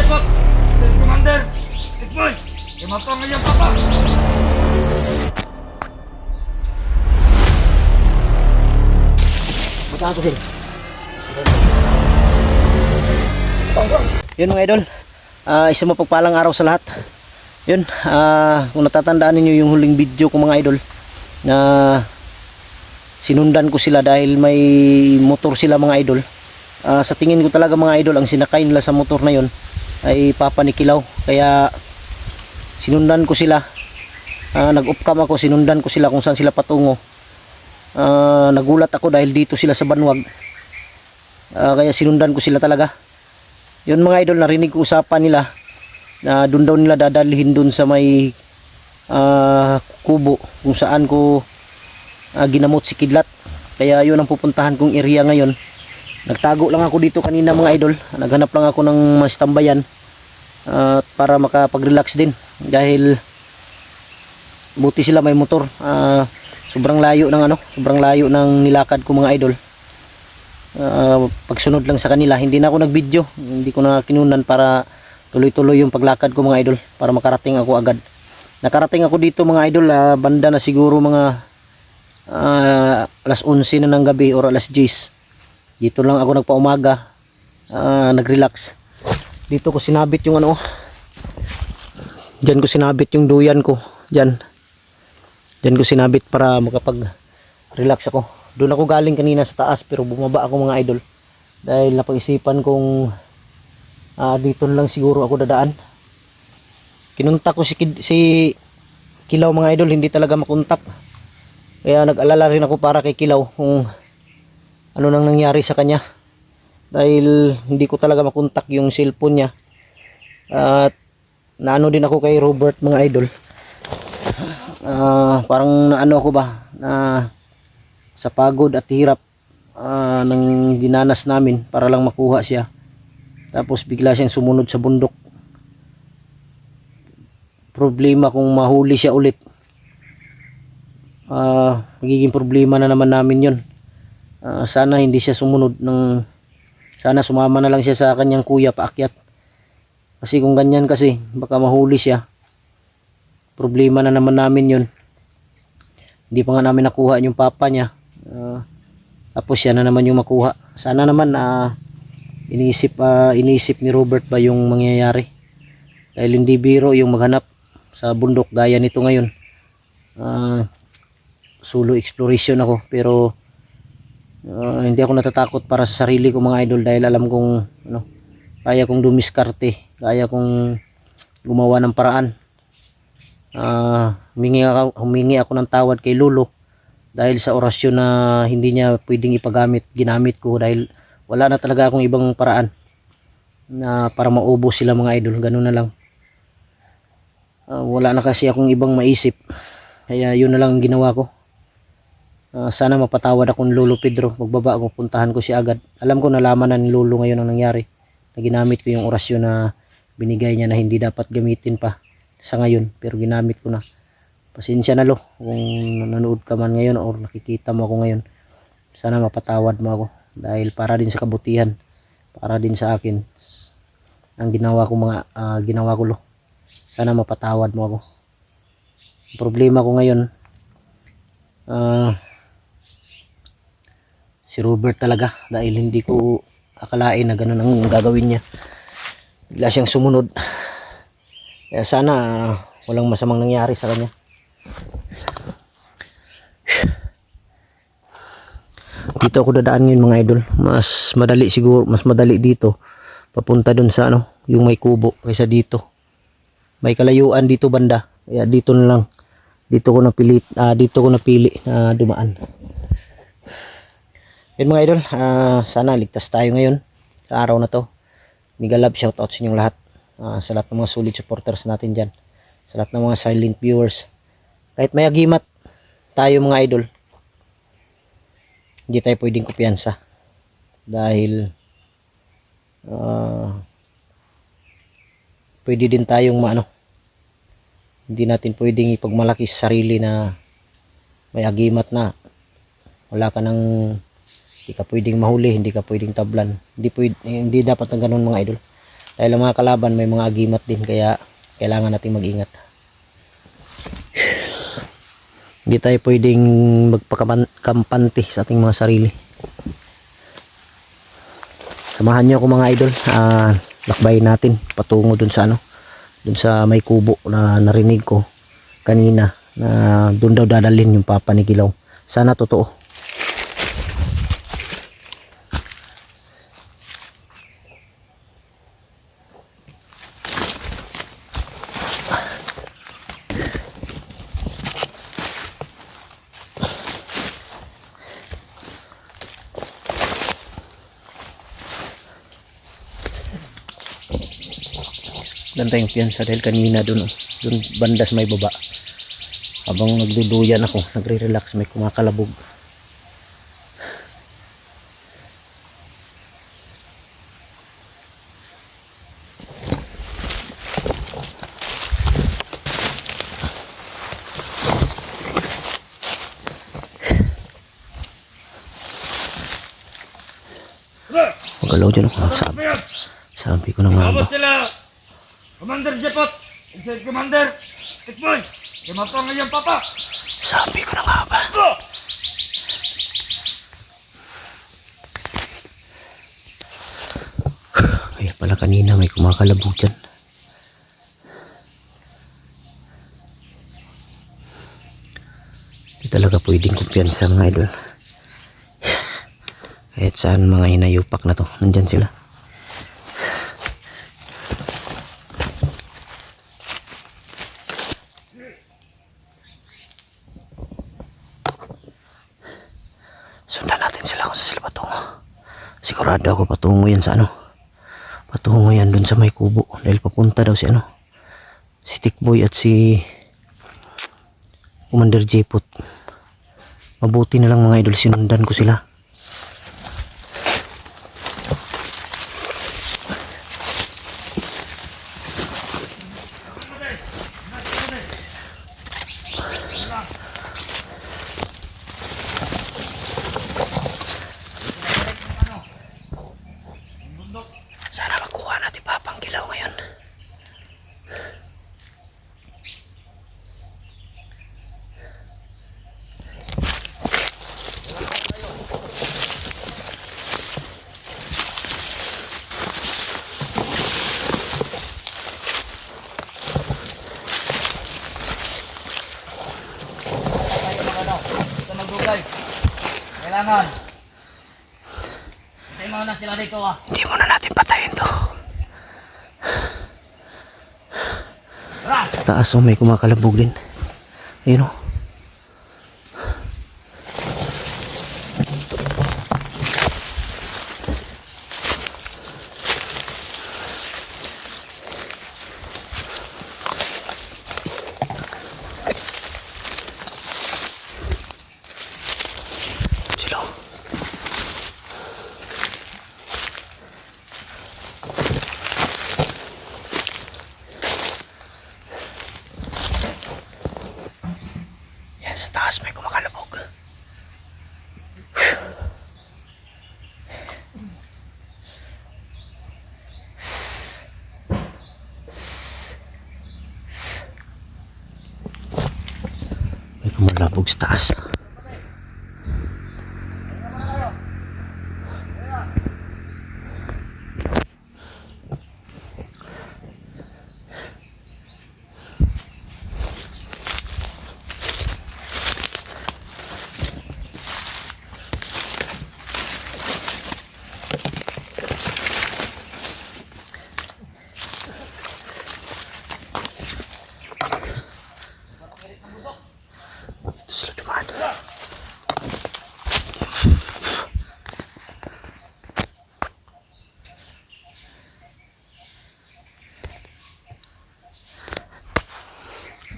Report! Sir Commander! Tikboy! Imatong ngayong papa! Butahan ko, Sil. Yun mga idol, isang mapagpalang araw sa lahat. Yun, kung natatandaan niyo yung huling video ko mga idol, na sinundan ko sila dahil may motor sila mga idol. Sa tingin ko talaga mga idol, ang sinakay nila sa motor na yun ay Papa ni Kilaw. Kaya sinundan ko sila, nag-off cam ako, sinundan ko sila kung saan sila patungo. Nagulat ako dahil dito sila sa Banwag, kaya sinundan ko sila talaga. Yun mga idol, narinig ko usapan nila na doon daw nila dadalhin doon sa may kubo kung saan ko ginamot si Kidlat. Kaya yun ang pupuntahan kong area ngayon. Nagtago lang ako dito kanina mga idol, naghanap lang ako ng mas tambayan para makapag-relax din dahil buti sila may motor. Sobrang layo ng nilakad ko mga idol. Pagsunod lang sa kanila, hindi na ako nag-video, hindi ko na kinunan para tuloy-tuloy yung paglakad ko mga idol, para makarating ako agad. Nakarating ako dito mga idol, banda na siguro mga alas 11 na ng gabi or alas 10. Dito lang ako nagpaumaga, nag-relax. Dito ko sinabit yung diyan ko sinabit yung duyan ko, diyan ko sinabit para makapag-relax ako. Doon ako galing kanina sa taas pero bumaba ako mga idol dahil napag-isipan kong dito lang siguro ako dadaan. Kinuntak ko si Kilaw mga idol, hindi talaga makontak. Kaya nag-alala rin ako para kay Kilaw kung ano nang nangyari sa kanya dahil hindi ko talaga makontak yung cellphone niya. At naano din ako kay Robert mga idol. Parang naano ako ba na sa pagod at hirap ng dinanas namin para lang makuha siya, tapos bigla siyang sumunod sa bundok. Problema kung mahuli siya ulit, magiging problema na naman namin yun. Sana hindi siya sumunod sana sumama na lang siya sa kanyang kuya paakyat, kasi kung ganyan kasi baka mahuli siya, problema na naman namin yun. Hindi pa nga namin nakuha yung papa niya, tapos siya na naman yung makuha. Sana naman iniisip ni Robert ba yung mangyayari, dahil hindi biro yung maghanap sa bundok gaya nito ngayon. Solo exploration ako pero hindi ako natatakot para sa sarili ko mga idol, dahil alam kong kaya kong dumiskarte, kaya kong gumawa ng paraan. Humingi ako ng tawad kay Lolo dahil sa orasyon na hindi niya pwedeng ipagamit, ginamit ko dahil wala na talaga akong ibang paraan na para maubos sila mga idol. Ganun na lang, wala na kasi akong ibang maisip, kaya yun na lang ang ginawa ko. Sana mapatawad akong Lolo Pedro. Magbaba ako, puntahan ko siya agad. Alam ko nalaman na ni Lolo ngayon ang nangyari, na ginamit ko yung orasyon na binigay niya na hindi dapat gamitin pa sa ngayon, pero ginamit ko na. Pasensya na Lo kung nanood ka man ngayon or nakikita mo ako ngayon. Sana mapatawad mo ako dahil para din sa kabutihan, para din sa akin ang ginawa ko Lo. Sana mapatawad mo ako. Ang problema ko ngayon, si Robert talaga, dahil hindi ko akalain na ganun ang gagawin niya. Bigla siyang sumunod. Kaya sana walang masamang nangyari sa kanya. Dito ako dadaan ngayon mga idol. Mas madali siguro, mas madali dito papunta dun sa yung may kubo kaysa dito. May kalayuan dito banda. Kaya dito na lang. Dito ko napili na dumaan. Yun mga idol, sana ligtas tayo ngayon sa araw na to. Mega love shoutout sa inyong lahat. Sa lahat ng mga solid supporters natin dyan, sa lahat ng mga silent viewers. Kahit may agimat tayo mga idol, hindi tayo pwedeng kumpiyansa dahil pwede din tayong hindi natin pwedeng ipagmalaki sa sarili na may agimat na wala ka nang, hindi ka pwedeng mahuli, hindi ka pwedeng tablan. Hindi dapat ng ganun mga idol. Dahil ang mga kalaban may mga agimat din, kaya kailangan nating mag-ingat. Hindi tayo pwedeng magpakampante sa ating mga sarili. Samahan nyo ako mga idol. Lakbayin natin patungo dun sa dun sa may kubo na narinig ko kanina, na dun daw dadalhin yung papa ni Kilaw. Sana totoo. Ganda yung piyansa dahil kanina dun banda sa may baba, habang nagduduyan ako, nagre-relax, may kumakalabog. Magalaw dyan ako. Sabi ko na nga ba. Abot sila! Commander Jepot! Inside Commander! Tikboy! Kumapang ngayon papa! Sabi ko na nga ba. Oh! Kaya pala kanina may kumakalabog dyan. Hindi talaga pwedeng kumpiyansa mga idol. Kahit saan mga hinayupak na to, nandyan sila. Sundan natin sila kung saan sila patungo. Sigurado ako patungo yan sa patungo yan dun sa may kubo, dahil papunta daw si si Tikboy at si Commander Jepot. Mabuti na lang mga idol, sinundan ko sila. Sana makuha natin Papang Kilaw ngayon. Sa magdugay. Kailangan. Hintayin mo na sila dito Hindi muna natin patayin to. Sa taas may kumakalabog din. Ayun o. Sila. Yan sa taas may kumakalabog. May kumalabog sa taas. Ito sila dumaan.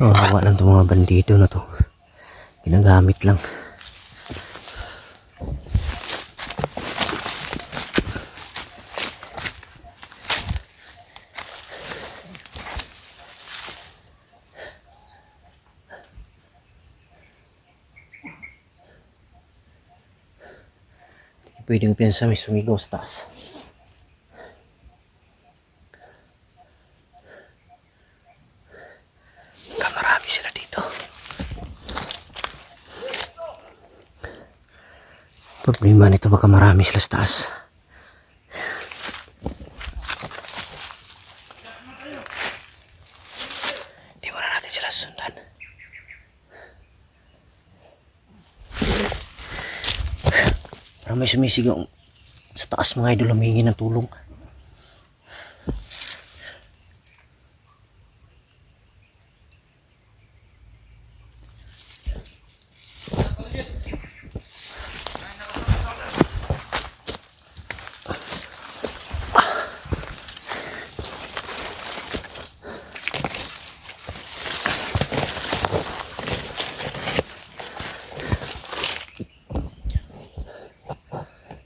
Oh, hawa lang itong mga bandido na to. Ginagamit lang. Pwedeng piyansa may sumigaw sa taas. Problema nito baka marami sila sa taas. Hindi mo na natin sila sundan. Parang may sumisigaw sa taas mga idol, humingi ng tulong.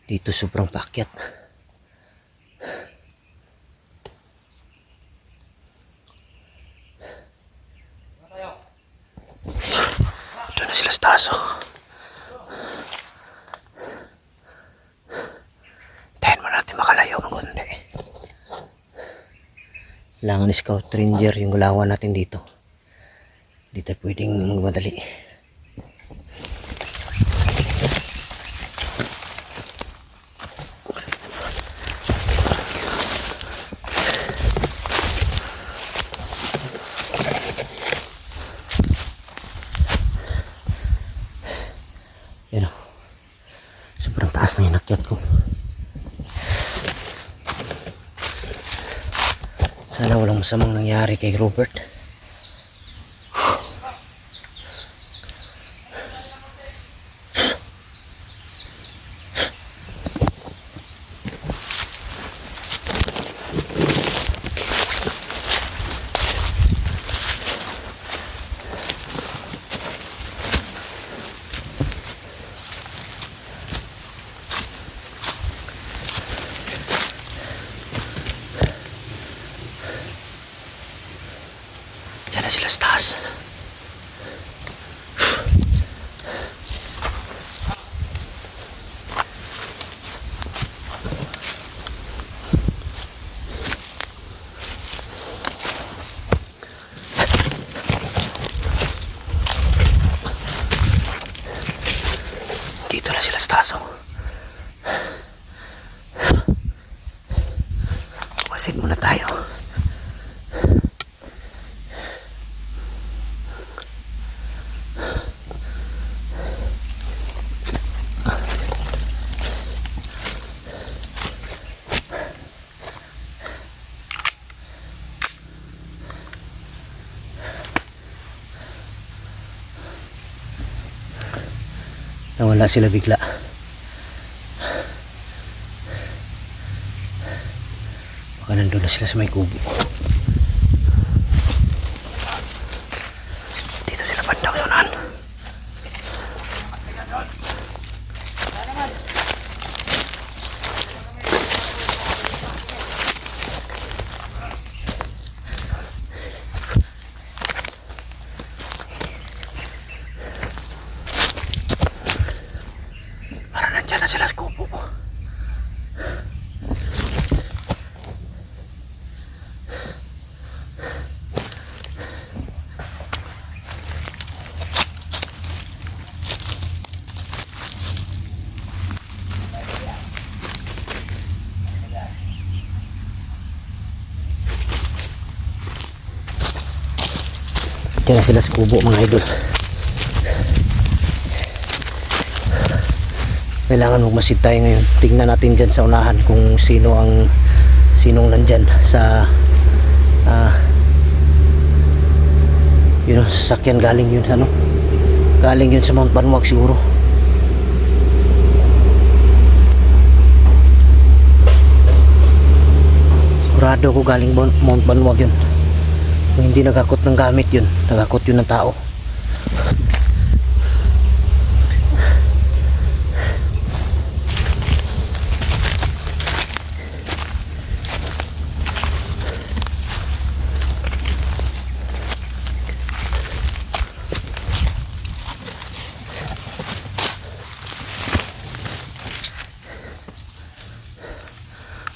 Dito sobrang paakyat. Ito na sila sa taas, oh. Tahan mo natin makalayo ng konti. Kailangan ni Scout Ranger yung gulawan natin dito. Hindi tayo pwedeng magmadali. Yan, oh. Sobrang taas na inakyat ko. Sana walang masamang nangyari kay Robert. Diyan na sila sa taas. Dito na sila sa taas, oh. Bumasin muna tayo. Nawala sila bigla. Baka nandun na sila sa may kubo. Dito sila bandaw sunan. Diyan na sila sa kubo. Diyan na sila sa kubo mga idol. Kailangan magmasid tayo ngayon. Tingnan natin dyan sa unahan kung sinong nandyan sa yun, sasakyan galing yun, ano, galing yun sa Mount Banwag siguro. Sigurado ko galing Mount Banwag yun. Kung hindi nagakot ng gamit yun, nagakot yun ng tao.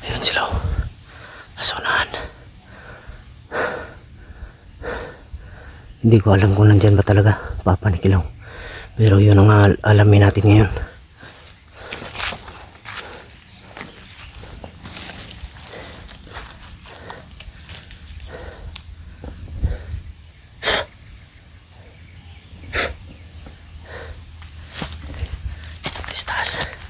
Ayun sila, asunahan. Hindi ko alam kung nandyan ba talaga Papa ni Kilaw, pero yun ang alamin natin ngayon. taas.